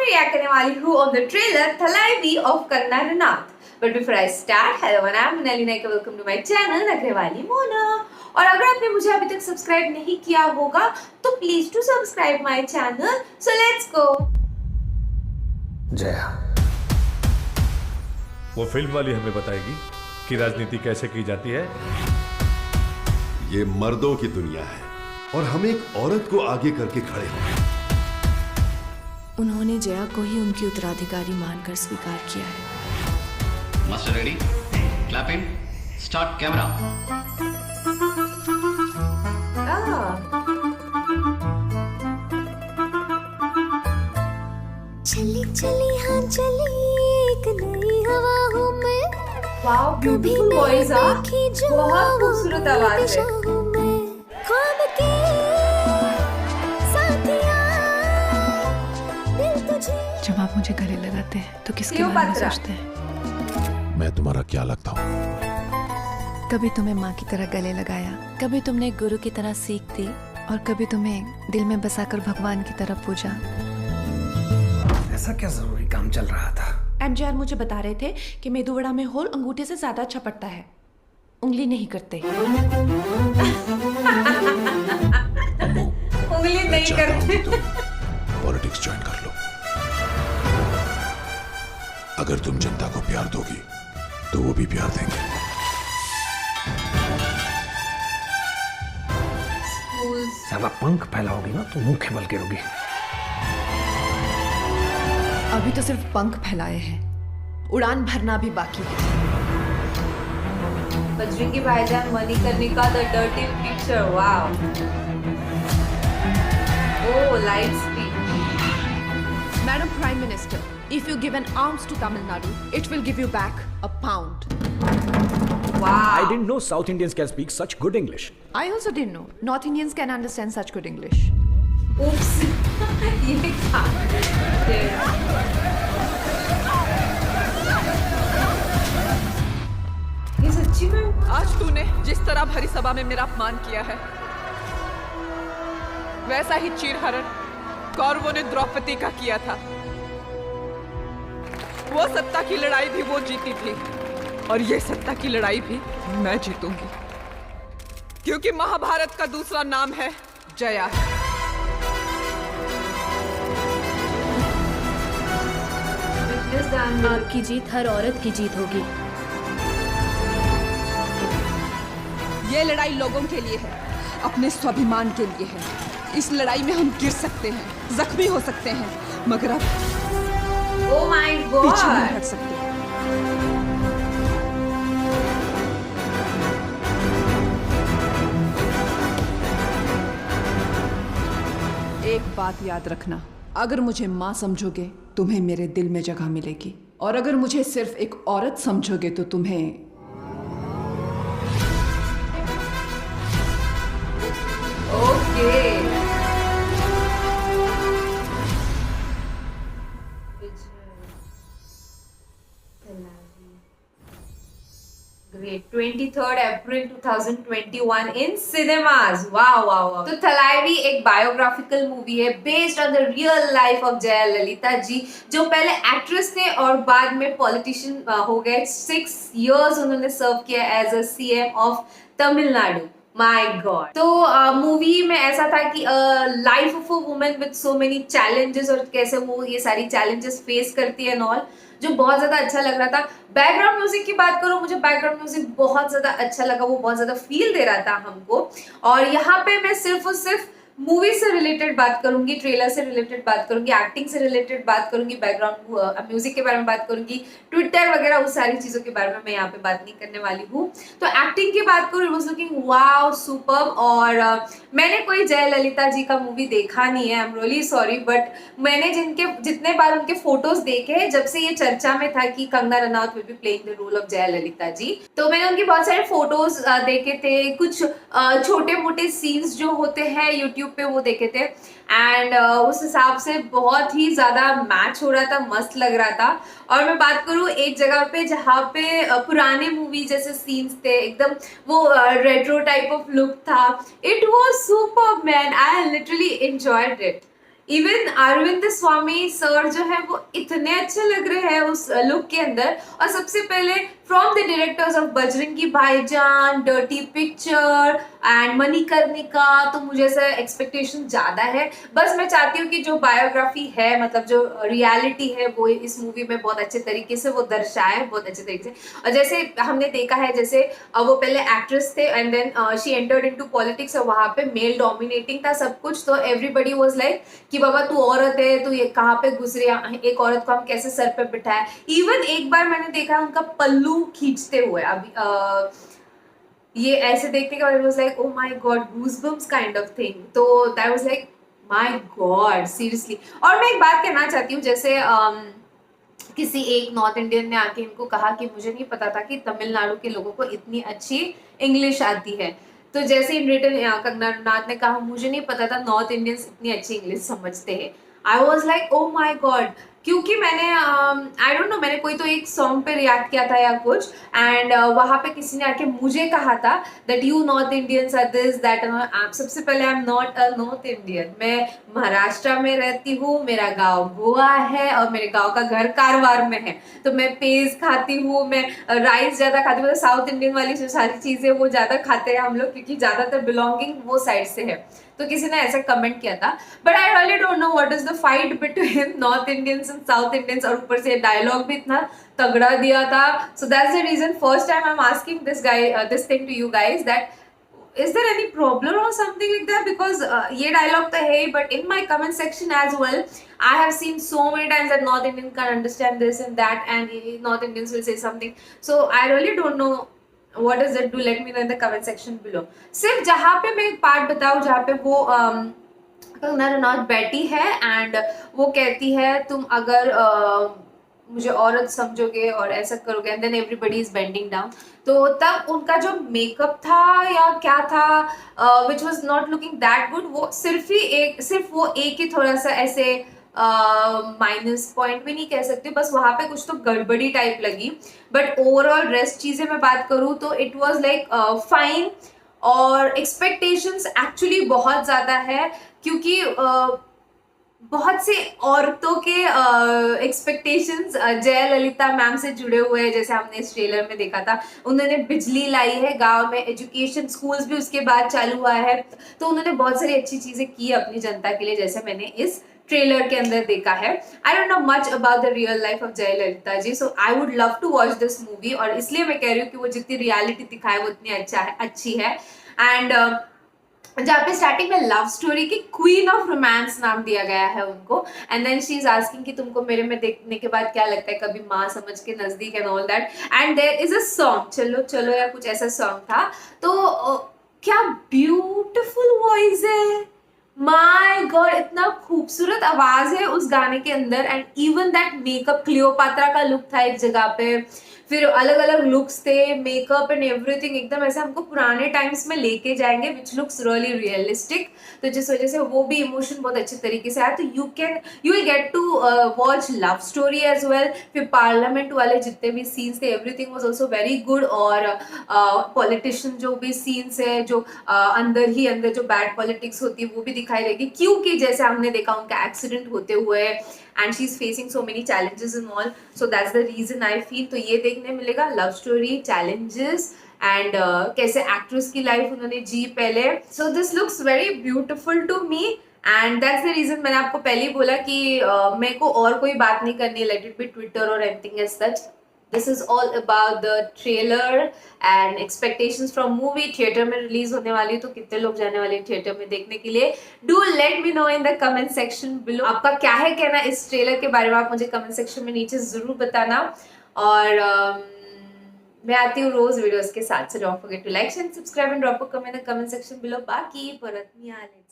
React करने वाली हूँ on the trailer Thalaivi of Kangana Ranaut. But before I start, hello I am Monali Nayak, welcome to my channel Nakhrewali Mona. और अगर आपने मुझे अभी तक सब्सक्राइब नहीं किया होगा तो please to subscribe my channel. So let's go. Jaya, वो फिल्म वाली हमें बताएगी कि राजनीति कैसे की जाती है। ये मर्दों की दुनिया है और हम एक औरत को आगे करके खड़े हैं। उन्होंने जया को ही उनकी उत्तराधिकारी मानकर स्वीकार किया है। Master ready, clapping, start camera. चली चली हाँ चली एक नई हवा हूँ मैं। वाओ, ब्यूटीफुल वॉइस है, बहुत खूबसूरत आवाज है। जब आप मुझे गले लगाते हैं तो किसके बारे में सोचते हैं? मैं तुम्हारा क्या लगता हूँ? कभी तुम्हें माँ की तरह गले लगाया, कभी तुमने गुरु की तरह सीख दी और कभी तुम्हें दिल में बसाकर भगवान की तरह पूजा। ऐसा क्या जरूरी काम चल रहा था? एमजीआर मुझे बता रहे थे कि मेदू वड़ा में होल अंगूठे से ज्यादा अच्छा पड़ता है, उंगली नहीं करते। उंगली नहीं करते। पॉलिटिक्स ज्वाइन कर लो। अगर तुम जनता को प्यार दोगी तो वो भी प्यार देंगे। साला पंख फैलाओगी ना तो मुंह खेबल गिरोगी। अभी तो सिर्फ पंख फैलाए हैं, उड़ान भरना भी बाकी है। बजरंगी भाईजान Manikarnika the dirty picture, wow. Oh, live speed. Madam Prime Minister, if you give an ounce to Tamil Nadu, it will give you back a pound. Wow. I didn't know South Indians can speak such good English. I also didn't know North Indians can understand such good English. Oops. ये क्या? ये सच्ची में? आज तूने जिस तरह भरी सभा में मेरा अपमान किया है, वैसा ही चीरहरण कौरवों ने द्रौपदी का किया था। वो सत्ता की लड़ाई भी वो जीती थी और ये सत्ता की लड़ाई भी मैं जीतूंगी, क्योंकि महाभारत का दूसरा नाम है जया। आपकी जीत हर औरत की जीत होगी। ये लड़ाई लोगों के लिए है, अपने स्वाभिमान के लिए है। इस लड़ाई में हम गिर सकते हैं, जख्मी हो सकते हैं, मगर अब ओह माय गॉड, पीछे नहीं हट सकते। एक बात याद रखना, अगर मुझे माँ समझोगे तुम्हें मेरे दिल में जगह मिलेगी, और अगर मुझे सिर्फ एक औरत समझोगे तो तुम्हें okay. Great. 23rd April 2021 in cinemas. Wow, wow, wow. तो थलाइवी एक बायोग्राफिकल मूवी है based on the real life of Jayalalithaa ji, जो पहले एक्ट्रेस थे और बाद में पॉलिटिशियन हो गए। 6 years उन्होंने सर्व किया as a CM of Tamil Nadu. My god. तो मूवी में ऐसा था कि life of a woman with so many challenges और कैसे वो ये सारी चैलेंजेस फेस करती है एंड ऑल, जो बहुत ज्यादा अच्छा लग रहा था। बैकग्राउंड म्यूजिक की बात करूं, मुझे बैकग्राउंड म्यूजिक बहुत ज्यादा अच्छा लगा, वो बहुत ज्यादा फील दे रहा था हमको। और यहाँ पे मैं सिर्फ और सिर्फ मूवी से रिलेटेड बात करूंगी, ट्रेलर से रिलेटेड बात करूंगी, एक्टिंग से रिलेटेड बात करूंगी, बैकग्राउंड म्यूजिक के बारे में बात करूंगी, ट्विटर वगैरह उस सारी चीजों के बारे में मैं यहाँ पे बात नहीं करने वाली हूँ। तो एक्टिंग की बात करूँ, it was looking wow, superb. और मैंने कोई जया ललिता जी का मूवी देखा नहीं है, I am really sorry, but मैंने जितने बार उनके फोटोज देखे, जब से ये चर्चा में था कि Kangana Ranaut will be playing the role of Jayalalithaa ji, तो मैंने उनके बहुत सारे फोटोज देखे थे, कुछ छोटे मोटे सीन्स जो होते हैं यूट्यूब पे वो देखे थे, एंड उस हिसाब से बहुत ही ज्यादा मैच हो रहा था, मस्त लग रहा था। और मैं बात करूँ एक जगह पे जहाँ पे पुराने मूवी जैसे सीन्स थे, एकदम वो रेट्रो टाइप ऑफ लुक था, it was superb man, I literally enjoyed it. Even Arvind Swami sir जो है वो इतने अच्छे लग रहे हैं उस लुक के अंदर। और सबसे पहले from the directors of Bajrangi भाईजान, डर्टी पिक्चर एंड मणिकर्णिका, तो मुझे ऐसा एक्सपेक्टेशन ज़्यादा है। बस मैं चाहती हूँ कि जो बायोग्राफी है, मतलब जो रियलिटी है, वो इस मूवी में बहुत अच्छे तरीके से वो दर्शाए, बहुत अच्छे तरीके से। और जैसे हमने देखा है, जैसे वो पहले एक्ट्रेस थे and then she entered into politics, और वहाँ पे मेल डोमिनेटिंग था सब कुछ, तो एवरीबडी वाज लाइक कि बाबा तू औरत है, तू ये कहाँ पे घुस रही है, एक औरत को हम कैसे सर पे बिठाए। इवन एक बार मैंने देखा उनका पल्लू खींचते हुए, अभी ये ऐसे देखने के बाद was like oh my god, goosebumps kind of thing. तो that was like my god seriously. और मैं एक बात कहना चाहती हूँ, जैसे किसी एक नॉर्थ इंडियन ने आके इनको कहा कि मुझे नहीं पता था कि तमिलनाडु के लोगों को इतनी अच्छी इंग्लिश आती है। तो जैसे इन रिटर्न कंगना रनौत ने कहा मुझे नहीं पता था नॉर्थ इंडियंस इतनी अच्छी इंग्लिश समझते हैं। I was like oh my God, क्योंकि मैंने आई डोंट नो, मैंने कोई तो एक सॉन्ग पे रिएक्ट किया था या कुछ, एंड वहाँ पे किसी ने आके मुझे कहा था that you North Indians are this that. आप सबसे पहले I am not a North Indian, मैं महाराष्ट्र में रहती हूँ, मेरा गांव गोवा है और मेरे गांव का घर कारवार में है। तो मैं पेज खाती हूँ, मैं राइस ज़्यादा खाती हूँ, मतलब साउथ इंडियन वाली जो सारी चीज़ें वो ज़्यादा खाते हैं हम लोग, क्योंकि ज़्यादातर बिलोंगिंग वो साइड से है। तो किसी ने ऐसा कमेंट किया था, but I really don't know what is the fight between North Indians and South Indians. और ऊपर से डायलॉग भी इतना तगड़ा दिया था। So that's the reason first time I am asking this thing to you guys, that is there any problem or something like that, because ये dialogue तो है, but in my comment section as well I have seen so many times that North Indian can't understand this and that, and North Indians will say something. So I really don't know what does it do. Let me know in the comment section below. सिर्फ जहाँ पे मैं एक part बताऊँ जहाँ पे वो कंगना रनौत बैठी है एंड वो कहती है तुम अगर मुझे औरत समझोगे और ऐसा करोगे, and then everybody is bending down. तो तब उनका जो मेकअप था या क्या था which was not looking that good, वो सिर्फ वो एक ही थोड़ा सा ऐसे माइनस पॉइंट भी नहीं कह सकते, बस वहाँ पे कुछ तो गड़बड़ी टाइप लगी। बट ओवरऑल रेस्ट चीज़ें मैं बात करूँ तो इट वॉज लाइक फाइन। और एक्सपेक्टेशंस एक्चुअली बहुत ज़्यादा है, क्योंकि बहुत से औरतों के एक्सपेक्टेशंस जयललिता मैम से जुड़े हुए हैं। जैसे हमने इस ट्रेलर में देखा था, उन्होंने बिजली लाई है गांव में, एजुकेशन स्कूल्स भी उसके बाद चालू हुआ है। तो उन्होंने बहुत सारी अच्छी चीज़ें की अपनी जनता के लिए, जैसे मैंने इस ट्रेलर के अंदर देखा है। I don't know much about the real life of Jayalalithaa ji, so I would love to watch this movie. और इसलिए मैं कह रही हूँ कि वो जितनी रियलिटी दिखाए वो उतनी अच्छी है। एंड जहाँ पे स्टार्टिंग में लव स्टोरी की क्वीन ऑफ रोमांस नाम दिया गया है उनको, and then she is asking कि तुमको मेरे में देखने के बाद क्या लगता है, कभी माँ समझ के नजदीक and all that. And there is a song चलो चलो या कुछ ऐसा सॉन्ग था। तो क्या ब्यूटिफुल वॉइस है, माय गॉड, इतना खूबसूरत आवाज है उस गाने के अंदर। And even that makeup, Cleopatra का लुक था एक जगह पे, फिर अलग अलग लुक्स थे, मेकअप एंड एवरीथिंग एकदम ऐसे हमको पुराने टाइम्स में लेके जाएंगे, विच लुक्स रियली रियलिस्टिक। तो जिस वजह से वो भी इमोशन बहुत अच्छे तरीके से आया। तो you will get to watch love story as well. फिर पार्लियामेंट वाले जितने भी सीन्स थे, everything was also very good. और पॉलिटिशियन जो भी सीन्स है, जो अंदर ही अंदर जो बैड पॉलिटिक्स होती है वो भी दिखाई देगी, क्योंकि जैसे हमने देखा उनका एक्सीडेंट होते हुए and she's facing so many challenges and all, so that's the reason I feel। तो ये देखने मिलेगा लव स्टोरी, चैलेंजेस एंड कैसे एक्ट्रेस की लाइफ उन्होंने जी पहले। So this looks very beautiful to me and that's the reason मैंने आपको पहले ही बोला कि मेरे को और कोई बात नहीं करनी, लेट इट बी ट्विटर और anything as such. This is all about the trailer and expectations from movie। Theatre में रिलीज होने वाली, तो कितने लोग जाने वाले थिएटर में देखने के लिए, do let me know in the comment section below. आपका क्या है कहना इस ट्रेलर के बारे में, आप मुझे कमेंट सेक्शन में नीचे जरूर बताना। और मैं आती हूँ रोज वीडियोस के साथ, so don't forget to like, share and subscribe and drop a comment in the comment section below। बाकी परत नहीं आले।